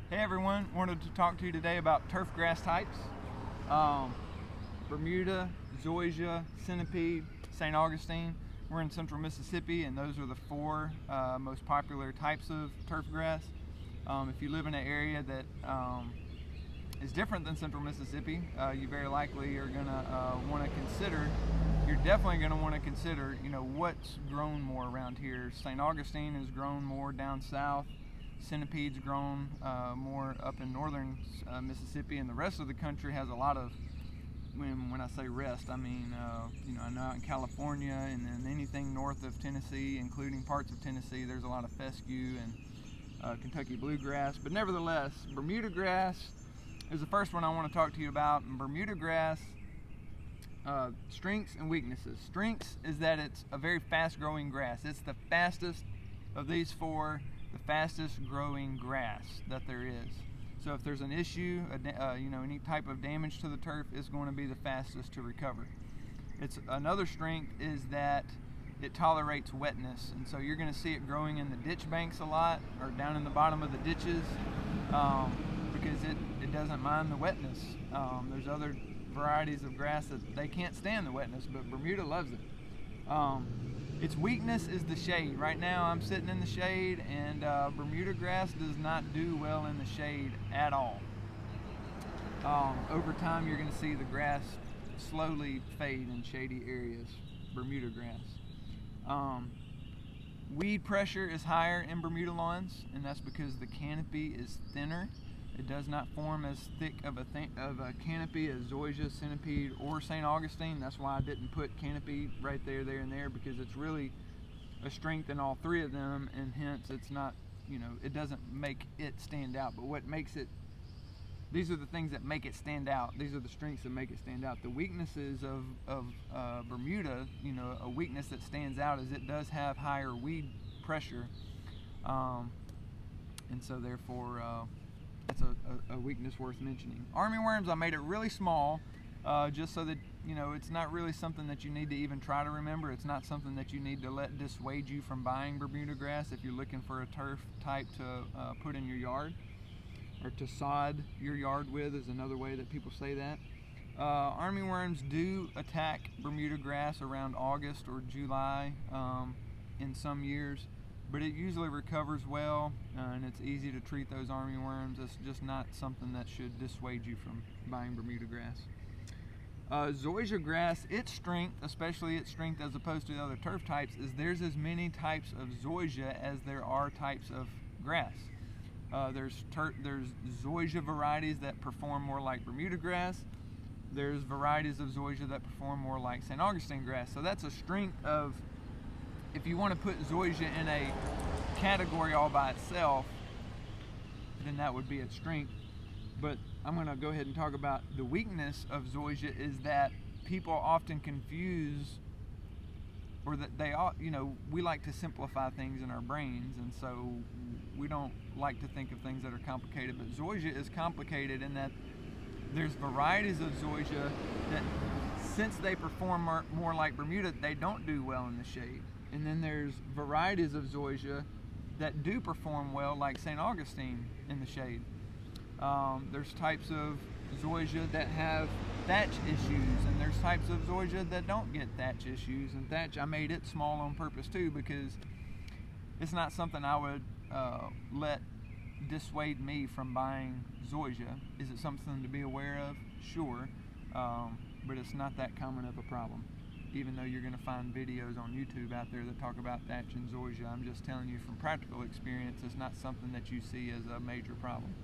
Hey everyone, wanted to talk to you today about turfgrass types. Bermuda, Zoysia, Centipede, St. Augustine. We're in central Mississippi, and those are the four most popular types of turfgrass. If you live in an area that is different than central Mississippi, you very likely are going to want to consider, you're definitely going to want to consider, what's grown more around here. St. Augustine is grown more down south. Centipede's grown more up in northern Mississippi, and the rest of the country has a lot of, when I say rest, I mean, I know out in California and then anything north of Tennessee, including parts of Tennessee, there's a lot of fescue and Kentucky bluegrass. But nevertheless, Bermuda grass is the first one I want to talk to you about. And Bermuda grass, strengths and weaknesses. Strengths is that it's a very fast growing grass. It's the fastest of these four, the fastest growing grass that there is. So if there's an issue, any type of damage to the turf, it's going to be the fastest to recover. It's another strength is that it tolerates wetness, and so you're going to see it growing in the ditch banks a lot, or down in the bottom of the ditches, because it doesn't mind the wetness. There's other varieties of grass that they can't stand the wetness, but Bermuda loves it. Its weakness is the shade. Right now I'm sitting in the shade, and Bermuda grass does not do well in the shade at all. Over time you're going to see the grass slowly fade in shady areas, Bermuda grass. Weed pressure is higher in Bermuda lawns, and that's because the canopy is thinner. It does not form as thick of a canopy as Zoysia, Centipede, or St. Augustine. That's why I didn't put canopy right there, and there, because it's really a strength in all three of them, and hence it's not, it doesn't make it stand out. But what makes it, these are the things that make it stand out. These are the strengths that make it stand out. The weaknesses of Bermuda, a weakness that stands out is it does have higher weed pressure, and so therefore, that's a weakness worth mentioning. Armyworms, I made it really small, just so that it's not really something that you need to even try to remember. It's not something that you need to let dissuade you from buying Bermuda grass if you're looking for a turf type to put in your yard, or to sod your yard with is another way that people say that. Armyworms do attack Bermuda grass around August or July in some years, but it usually recovers well, and it's easy to treat those armyworms. It's just not something that should dissuade you from buying Bermuda grass. Zoysia grass, its strength, especially its strength as opposed to the other turf types, is there's as many types of Zoysia as there are types of grass. There's Zoysia varieties that perform more like Bermuda grass. There's varieties of Zoysia that perform more like St. Augustine grass. So that's a strength of, if you want to put Zoysia in a category all by itself, then that would be its strength. But I'm going to go ahead and talk about the weakness of Zoysia is that people often confuse, or that they all, we like to simplify things in our brains, and so we don't like to think of things that are complicated. But Zoysia is complicated in that there's varieties of Zoysia that, since they perform more like Bermuda, they don't do well in the shade. And then there's varieties of Zoysia that do perform well, like St. Augustine, in the shade. There's types of Zoysia that have thatch issues, and there's types of Zoysia that don't get thatch issues. And thatch, I made it small on purpose too, because it's not something I would let dissuade me from buying Zoysia. Is it something to be aware of? Sure, but it's not that common of a problem. Even though you're going to find videos on YouTube out there that talk about thatch and Zoysia, I'm just telling you from practical experience, it's not something that you see as a major problem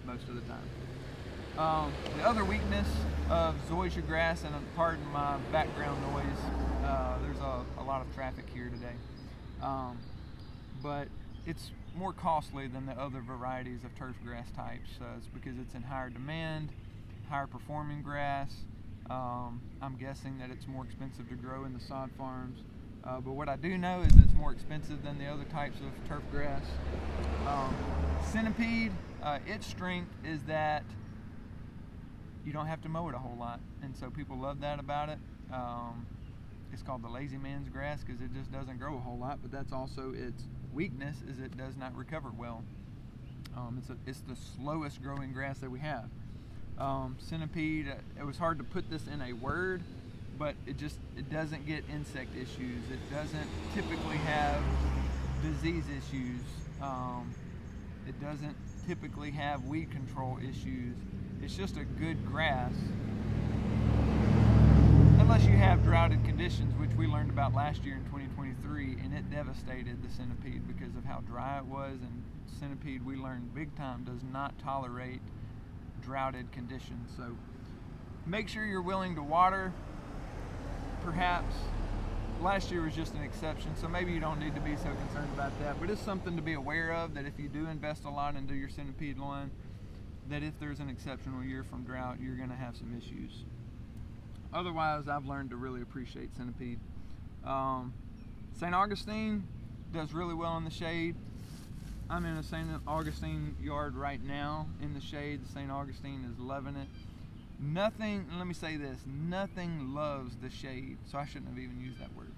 most of the time. The other weakness of Zoysia grass, and pardon my background noise, there's a lot of traffic here today, but it's more costly than the other varieties of turf grass types. It's because it's in higher demand, higher performing grass. I'm guessing that it's more expensive to grow in the sod farms, but what I do know is it's more expensive than the other types of turf grass. Centipede, its strength is that you don't have to mow it a whole lot, and so people love that about it. It's called the lazy man's grass because it just doesn't grow a whole lot, but that's also its weakness, is it does not recover well. It's the slowest growing grass that we have. Centipede, it was hard to put this in a word, but it doesn't get insect issues. It doesn't typically have disease issues. It doesn't typically have weed control issues. It's just a good grass. Unless you have droughted conditions, which we learned about last year in 2023, and it devastated the centipede because of how dry it was. And centipede, we learned big time, does not tolerate droughted conditions. So make sure you're willing to water. Perhaps last year was just an exception, so maybe you don't need to be so concerned about that, but it's something to be aware of, that if you do invest a lot into your centipede lawn, that if there's an exceptional year from drought, you're going to have some issues. Otherwise, I've learned to really appreciate centipede. St. Augustine does really well in the shade. I'm in a St. Augustine yard right now in the shade. The St. Augustine is loving it. Nothing, let me say this, nothing loves the shade, so I shouldn't have even used that word.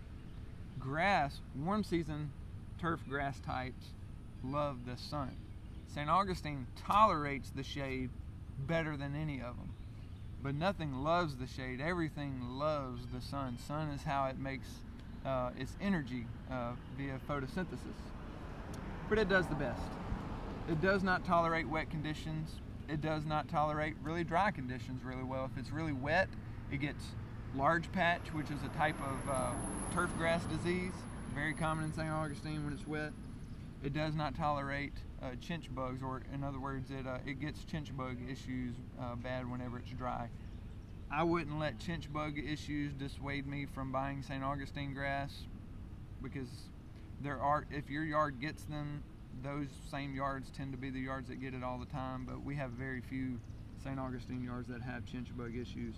Grass, warm season turf grass types love the sun. St. Augustine tolerates the shade better than any of them. But nothing loves the shade. Everything loves the sun. Sun is how it makes its energy via photosynthesis. But it does the best. It does not tolerate wet conditions. It does not tolerate really dry conditions really well. If it's really wet, it gets large patch, which is a type of turf grass disease, very common in St. Augustine when it's wet. It does not tolerate chinch bugs, or in other words, it gets chinch bug issues bad whenever it's dry. I wouldn't let chinch bug issues dissuade me from buying St. Augustine grass, because if your yard gets them, those same yards tend to be the yards that get it all the time, but we have very few St. Augustine yards that have chinch bug issues.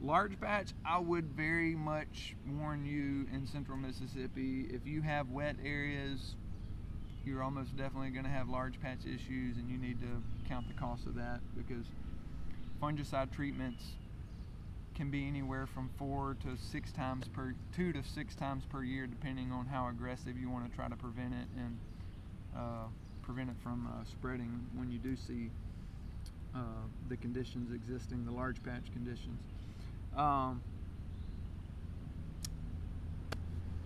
Large patch, I would very much warn you in central Mississippi, if you have wet areas, you're almost definitely going to have large patch issues, and you need to count the cost of that, because fungicide treatments can be anywhere from 2 to 6 times per year, depending on how aggressive you want to try to prevent it and prevent it from spreading when you do see the conditions existing, the large patch conditions.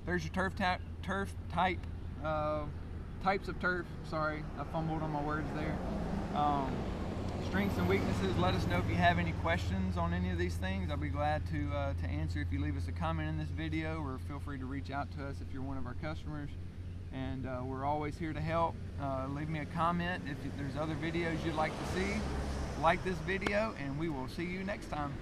There's your types of turf. Sorry, I fumbled on my words there. Strengths and weaknesses. Let us know if you have any questions on any of these things. I'll be glad to answer if you leave us a comment in this video, or feel free to reach out to us if you're one of our customers. And we're always here to help. Leave me a comment if there's other videos you'd like to see. Like this video, and we will see you next time.